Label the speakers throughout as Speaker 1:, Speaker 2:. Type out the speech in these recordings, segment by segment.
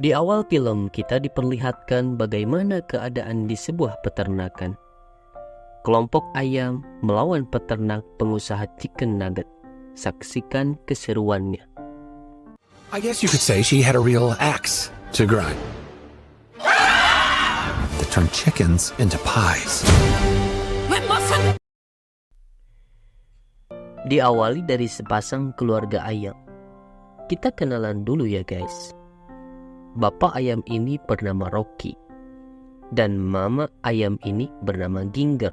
Speaker 1: Di awal film kita diperlihatkan bagaimana keadaan di sebuah peternakan. Kelompok ayam melawan peternak pengusaha chicken nugget. Saksikan keseruannya.
Speaker 2: I guess you could say she had a real axe to grind. That turned chickens into pies.
Speaker 1: Diawali dari sepasang keluarga ayam. Kita kenalan dulu ya guys. Bapak ayam ini bernama Rocky dan mama ayam ini bernama Ginger.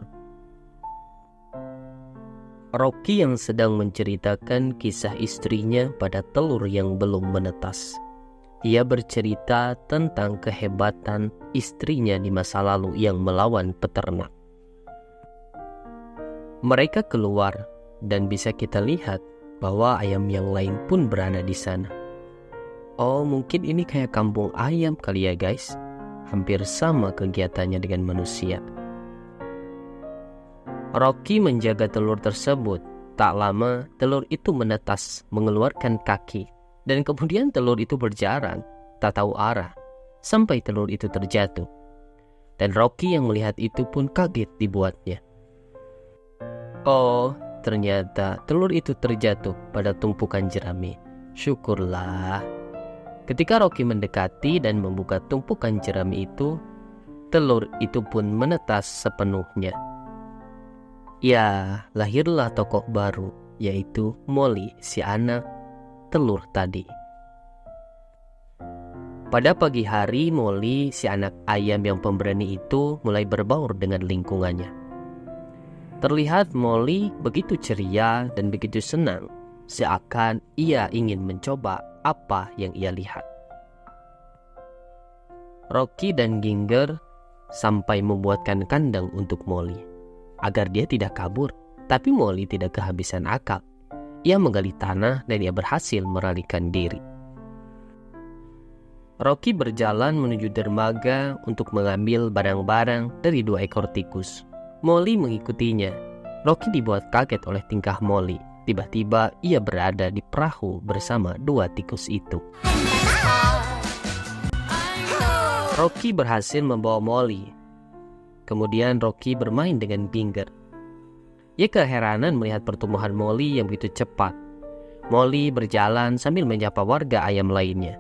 Speaker 1: Rocky yang sedang menceritakan kisah istrinya pada telur yang belum menetas. Ia bercerita tentang kehebatan istrinya di masa lalu yang melawan peternak. Mereka keluar dan bisa kita lihat bahwa ayam yang lain pun berada di sana. Oh, mungkin ini kayak kampung ayam kali ya guys. Hampir sama kegiatannya dengan manusia. Rocky menjaga telur tersebut. Tak lama, telur itu menetas, mengeluarkan kaki. Dan kemudian telur itu berjalan, tak tahu arah, sampai telur itu terjatuh. Dan Rocky yang melihat itu pun kaget dibuatnya. Oh, ternyata telur itu terjatuh pada tumpukan jerami. Syukurlah. Ketika Rocky mendekati dan membuka tumpukan jerami itu, telur itu pun menetas sepenuhnya. Ya, lahirlah tokoh baru, yaitu Molly, si anak telur tadi. Pada pagi hari, Molly, si anak ayam yang pemberani itu, mulai berbaur dengan lingkungannya. Terlihat Molly begitu ceria dan begitu senang, seakan ia ingin mencoba apa yang ia lihat. Rocky dan Ginger sampai membuatkan kandang untuk Molly agar dia tidak kabur, tapi Molly tidak kehabisan akal. Ia menggali tanah dan ia berhasil melarikan diri. Rocky berjalan menuju dermaga untuk mengambil barang-barang dari 2 ekor tikus. Molly mengikutinya. Rocky dibuat kaget oleh tingkah Molly. Tiba-tiba ia berada di perahu bersama 2 tikus itu. Rocky berhasil membawa Molly. Kemudian Rocky bermain dengan Ginger. Ia keheranan melihat pertumbuhan Molly yang begitu cepat. Molly berjalan sambil menyapa warga ayam lainnya.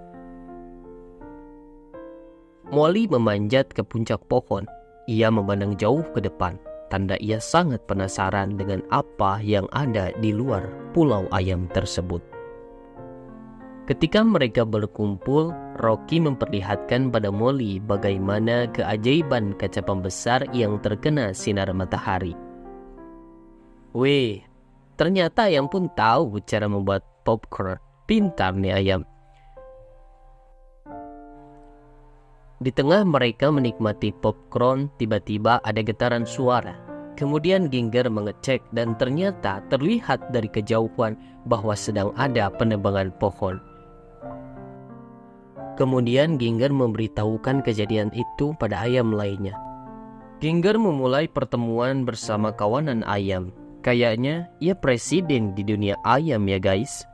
Speaker 1: Molly memanjat ke puncak pohon. Ia memandang jauh ke depan. Tanda ia sangat penasaran dengan apa yang ada di luar pulau ayam tersebut. Ketika mereka berkumpul, Rocky memperlihatkan pada Molly bagaimana keajaiban kaca pembesar yang terkena sinar matahari. Weh, ternyata ayam pun tahu cara membuat popcorn. Pintar nih ayam. Di tengah mereka menikmati popcorn, tiba-tiba ada getaran suara. Kemudian Ginger mengecek dan ternyata terlihat dari kejauhan bahwa sedang ada penebangan pohon. Kemudian Ginger memberitahukan kejadian itu pada ayam lainnya. Ginger memulai pertemuan bersama kawanan ayam. Kayaknya ia presiden di dunia ayam ya guys.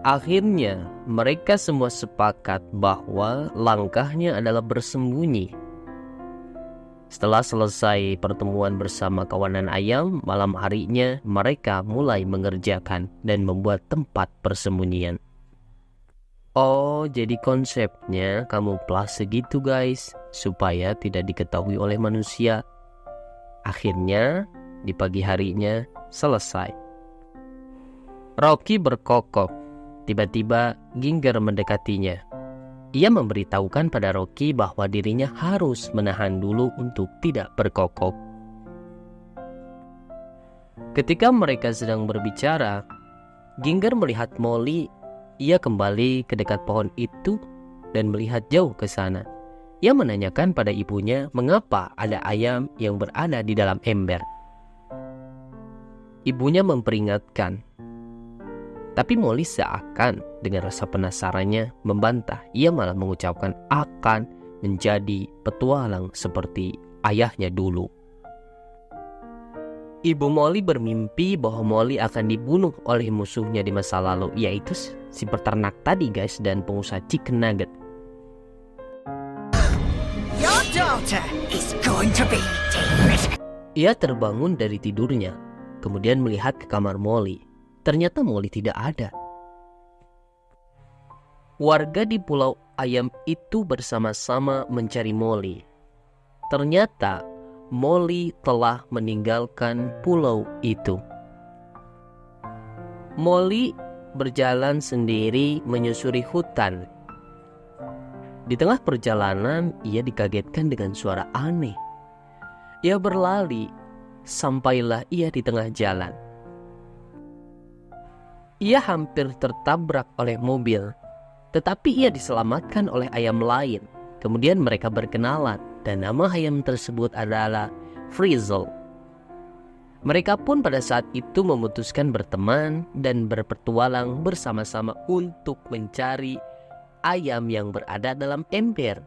Speaker 1: Akhirnya, mereka semua sepakat bahwa langkahnya adalah bersembunyi. Setelah selesai pertemuan bersama kawanan ayam, malam harinya mereka mulai mengerjakan dan membuat tempat persembunyian. Oh, jadi konsepnya kamuflase gitu guys, supaya tidak diketahui oleh manusia. Akhirnya, di pagi harinya selesai. Rocky berkokok. Tiba-tiba Ginger mendekatinya. Ia memberitahukan pada Rocky bahwa dirinya harus menahan dulu untuk tidak berkokok. Ketika mereka sedang berbicara, Ginger melihat Molly. Ia kembali ke dekat pohon itu dan melihat jauh ke sana. Ia menanyakan pada ibunya mengapa ada ayam yang berada di dalam ember. Ibunya memperingatkan. Tapi Molly seakan dengan rasa penasarannya membantah. Ia malah mengucapkan akan menjadi petualang seperti ayahnya dulu. Ibu Molly bermimpi bahwa Molly akan dibunuh oleh musuhnya di masa lalu, yaitu si peternak tadi guys dan pengusaha chicken nugget.
Speaker 3: daughter is going to be dangerous.
Speaker 1: Ia terbangun dari tidurnya, kemudian melihat ke kamar Molly. Ternyata Molly tidak ada. Warga di Pulau Ayam itu bersama-sama mencari Molly. Ternyata Molly telah meninggalkan pulau itu. Molly berjalan sendiri menyusuri hutan. Di tengah perjalanan, ia dikagetkan dengan suara aneh. Ia berlari, sampailah ia di tengah jalan. Ia hampir tertabrak oleh mobil, tetapi ia diselamatkan oleh ayam lain. Kemudian mereka berkenalan, dan nama ayam tersebut adalah Frizzle. Mereka pun pada saat itu memutuskan berteman dan berpetualang bersama-sama untuk mencari ayam yang berada dalam ember.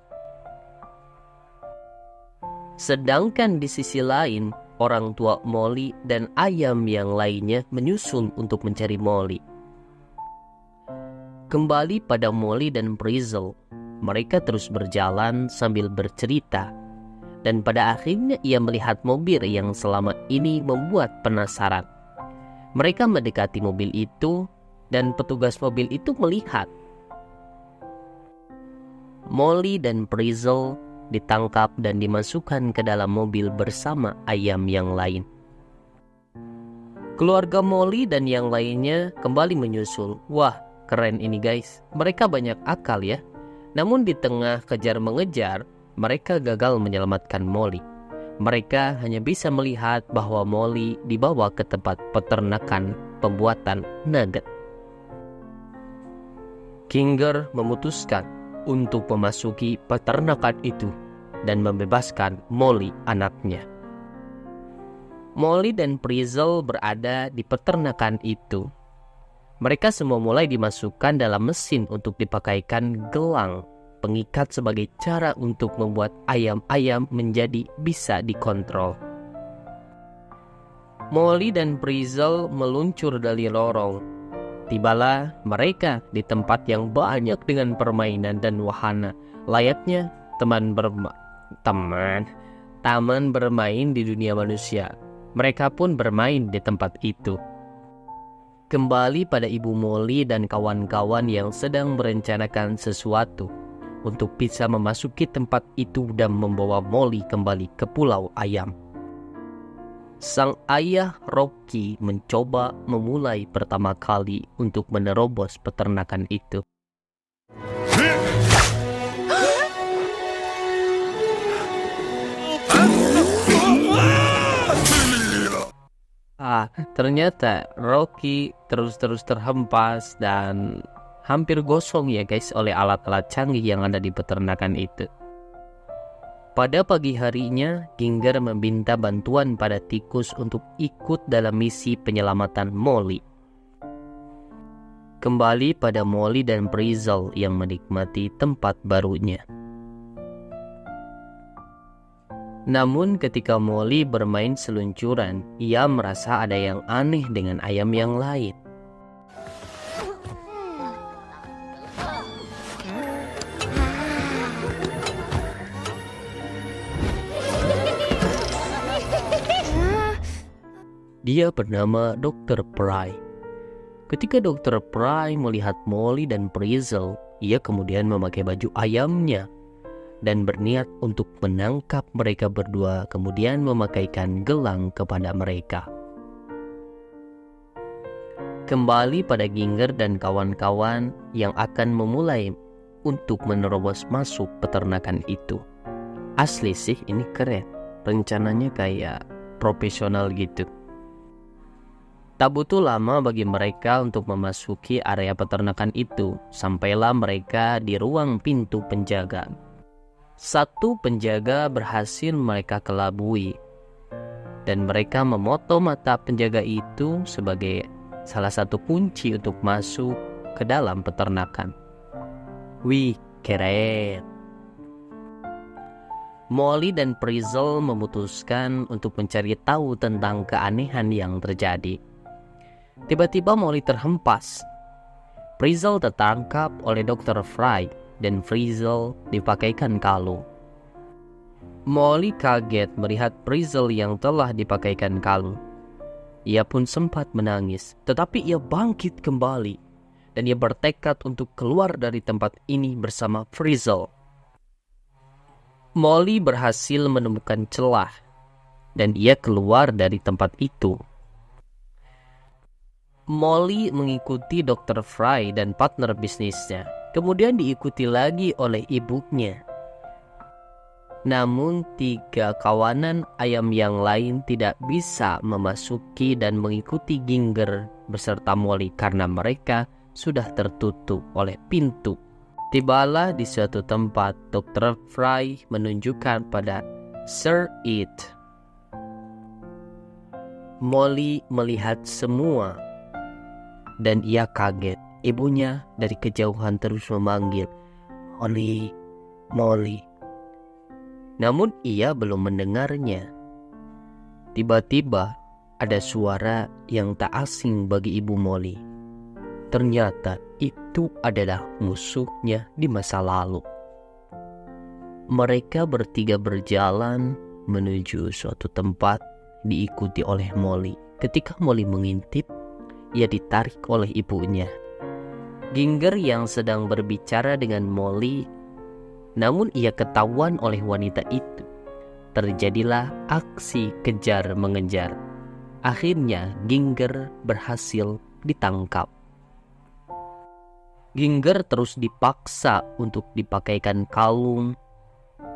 Speaker 1: Sedangkan di sisi lain, orang tua Molly dan ayam yang lainnya menyusul untuk mencari Molly. Kembali pada Molly dan Frizzle, mereka terus berjalan sambil bercerita. Dan pada akhirnya ia melihat mobil yang selama ini membuat penasaran. Mereka mendekati mobil itu dan petugas mobil itu melihat Molly dan Frizzle ditangkap dan dimasukkan ke dalam mobil bersama ayam yang lain. Keluarga Molly dan yang lainnya kembali menyusul. Wah, keren ini guys. Mereka banyak akal ya. Namun di tengah kejar-mengejar, mereka gagal menyelamatkan Molly. Mereka hanya bisa melihat bahwa Molly dibawa ke tempat peternakan pembuatan nugget. Ginger memutuskan untuk memasuki peternakan itu dan membebaskan Molly anaknya. Molly dan Frizzle berada di peternakan itu. Mereka semua mulai dimasukkan dalam mesin untuk dipakaikan gelang pengikat sebagai cara untuk membuat ayam-ayam menjadi bisa dikontrol. Molly dan Frizzle meluncur dari lorong. Tibalah mereka di tempat yang banyak dengan permainan dan wahana, layaknya taman bermain di dunia manusia. Mereka pun bermain di tempat itu. Kembali pada Ibu Molly dan kawan-kawan yang sedang merencanakan sesuatu untuk bisa memasuki tempat itu dan membawa Molly kembali ke Pulau Ayam. Sang ayah Rocky mencoba memulai pertama kali untuk menerobos peternakan itu. Ternyata Rocky terus terhempas dan hampir gosong ya guys oleh alat-alat canggih yang ada di peternakan itu. Pada pagi harinya, Ginger meminta bantuan pada tikus untuk ikut dalam misi penyelamatan Molly. Kembali pada Molly dan Frizzle yang menikmati tempat barunya. Namun ketika Molly bermain seluncuran, ia merasa ada yang aneh dengan ayam yang lain. Dia bernama Dr. Pry. Ketika Dr. Pry melihat Molly dan Frizzle, ia kemudian memakai baju ayamnya dan berniat untuk menangkap mereka berdua, kemudian memakaikan gelang kepada mereka. Kembali pada Ginger dan kawan-kawan yang akan memulai untuk menerobos masuk peternakan itu. Asli sih ini keren, rencananya kayak profesional gitu. Tak butuh lama bagi mereka untuk memasuki area peternakan itu. Sampailah mereka di ruang pintu penjaga. Satu penjaga berhasil mereka kelabui, dan mereka memotong mata penjaga itu sebagai salah satu kunci untuk masuk ke dalam peternakan. Wih, keren. Molly dan Frizzle memutuskan untuk mencari tahu tentang keanehan yang terjadi. Tiba-tiba Molly terhempas. Frizzle tertangkap oleh Dr. Fry dan Frizzle dipakaikan kalung. Molly kaget melihat Frizzle yang telah dipakaikan kalung. Ia pun sempat menangis, tetapi ia bangkit kembali dan ia bertekad untuk keluar dari tempat ini bersama Frizzle. Molly berhasil menemukan celah dan ia keluar dari tempat itu. Molly mengikuti Dr. Fry dan partner bisnisnya, kemudian diikuti lagi oleh ibunya. Namun 3 kawanan ayam yang lain tidak bisa memasuki dan mengikuti Ginger beserta Molly karena mereka sudah tertutup oleh pintu. Tibalah di suatu tempat, Dr. Fry menunjukkan pada Sir It. Molly melihat semua dan ia kaget. Ibunya dari kejauhan terus memanggil, "Molly, Molly." Namun ia belum mendengarnya. Tiba-tiba ada suara yang tak asing bagi ibu Molly. Ternyata itu adalah musuhnya di masa lalu. Mereka bertiga berjalan menuju suatu tempat diikuti oleh Molly. Ketika Molly mengintip, ia ditarik oleh ibunya. Ginger yang sedang berbicara dengan Molly, namun ia ketahuan oleh wanita itu. Terjadilah aksi kejar-mengejar. Akhirnya Ginger berhasil ditangkap. Ginger terus dipaksa untuk dipakaikan kalung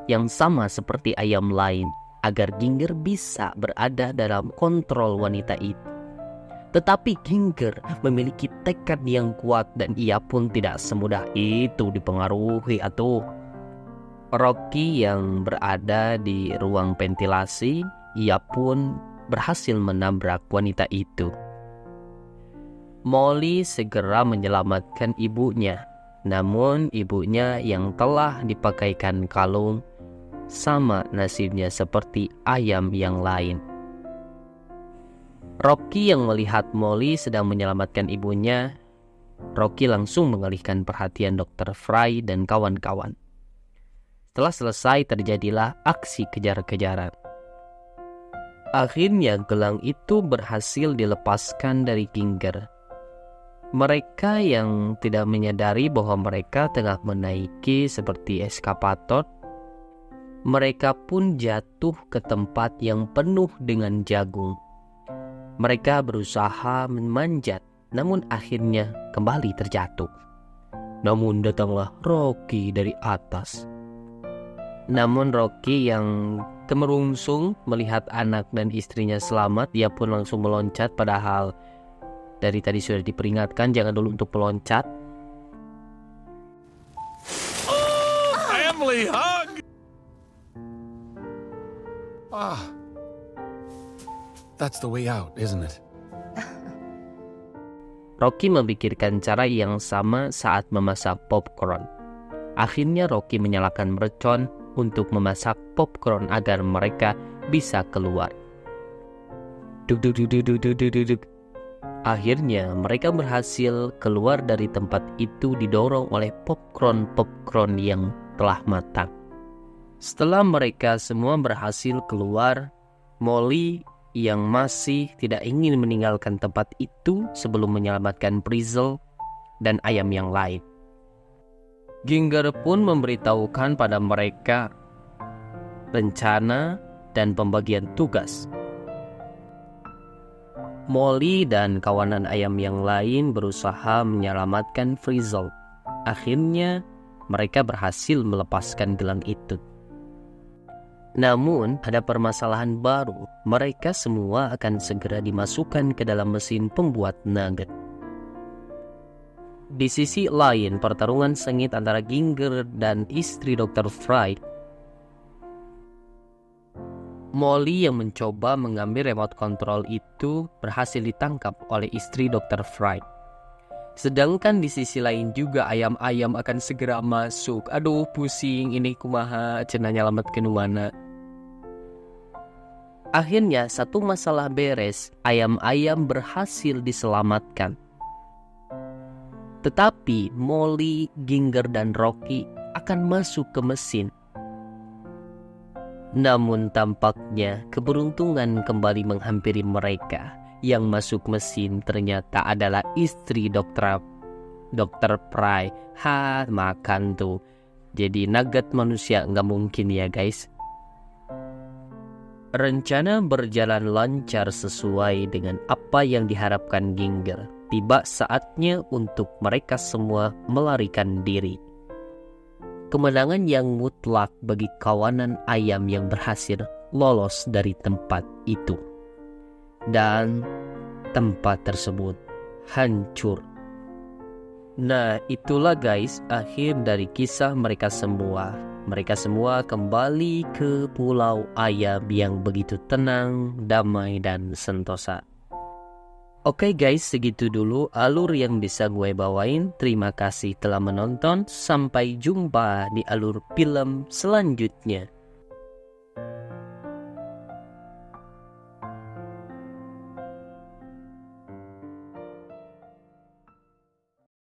Speaker 1: yang sama seperti ayam lain agar Ginger bisa berada dalam kontrol wanita itu. Tetapi Ginger memiliki tekad yang kuat dan ia pun tidak semudah itu dipengaruhi atuh. Rocky yang berada di ruang ventilasi, ia pun berhasil menabrak wanita itu. Molly segera menyelamatkan ibunya, namun ibunya yang telah dipakaikan kalung sama nasibnya seperti ayam yang lain. Rocky yang melihat Molly sedang menyelamatkan ibunya, Rocky langsung mengalihkan perhatian Dr. Fry dan kawan-kawan. Setelah selesai terjadilah aksi kejar-kejaran. Akhirnya gelang itu berhasil dilepaskan dari Ginger. Mereka yang tidak menyadari bahwa mereka tengah menaiki seperti eskapator, mereka pun jatuh ke tempat yang penuh dengan jagung. Mereka berusaha memanjat, namun akhirnya kembali terjatuh. Namun datanglah Rocky dari atas. Namun Rocky yang kemerungsung melihat anak dan istrinya selamat, dia pun langsung meloncat, padahal dari tadi sudah diperingatkan jangan dulu untuk meloncat.
Speaker 2: Family hug! That's the way out, isn't it?
Speaker 1: Rocky memikirkan cara yang sama saat memasak popcorn. Akhirnya Rocky menyalakan mercon untuk memasak popcorn agar mereka bisa keluar. Duk duk duk duk duk duk duk duk. Akhirnya mereka berhasil keluar dari tempat itu didorong oleh popcorn yang telah matang. Setelah mereka semua berhasil keluar, Molly yang masih tidak ingin meninggalkan tempat itu sebelum menyelamatkan Frizzle dan ayam yang lain. Ginger pun memberitahukan pada mereka rencana dan pembagian tugas. Molly dan kawanan ayam yang lain berusaha menyelamatkan Frizzle. Akhirnya mereka berhasil melepaskan gelang itu. Namun ada permasalahan baru. Mereka semua akan segera dimasukkan ke dalam mesin pembuat nugget. Di sisi lain, pertarungan sengit antara Ginger dan istri Dr. Fry. Molly yang mencoba mengambil remote control itu berhasil ditangkap oleh istri Dr. Fry. Sedangkan di sisi lain juga ayam-ayam akan segera masuk. Aduh pusing ini kumaha cenah nyalametkeun mana. Akhirnya satu masalah beres, ayam-ayam berhasil diselamatkan. Tetapi Molly, Ginger dan Rocky akan masuk ke mesin. Namun tampaknya keberuntungan kembali menghampiri mereka. Yang masuk mesin ternyata adalah istri Dr. Pry. Makan tuh. Jadi nugget manusia nggak mungkin ya guys. Rencana berjalan lancar sesuai dengan apa yang diharapkan Ginger. Tiba saatnya untuk mereka semua melarikan diri. Kemenangan yang mutlak bagi kawanan ayam yang berhasil lolos dari tempat itu. Dan tempat tersebut hancur. Nah, itulah guys akhir dari kisah mereka semua. Mereka semua kembali ke Pulau Ayam yang begitu tenang, damai, dan sentosa. Oke guys, segitu dulu alur yang bisa gue bawain. Terima kasih telah menonton. Sampai jumpa di alur film selanjutnya.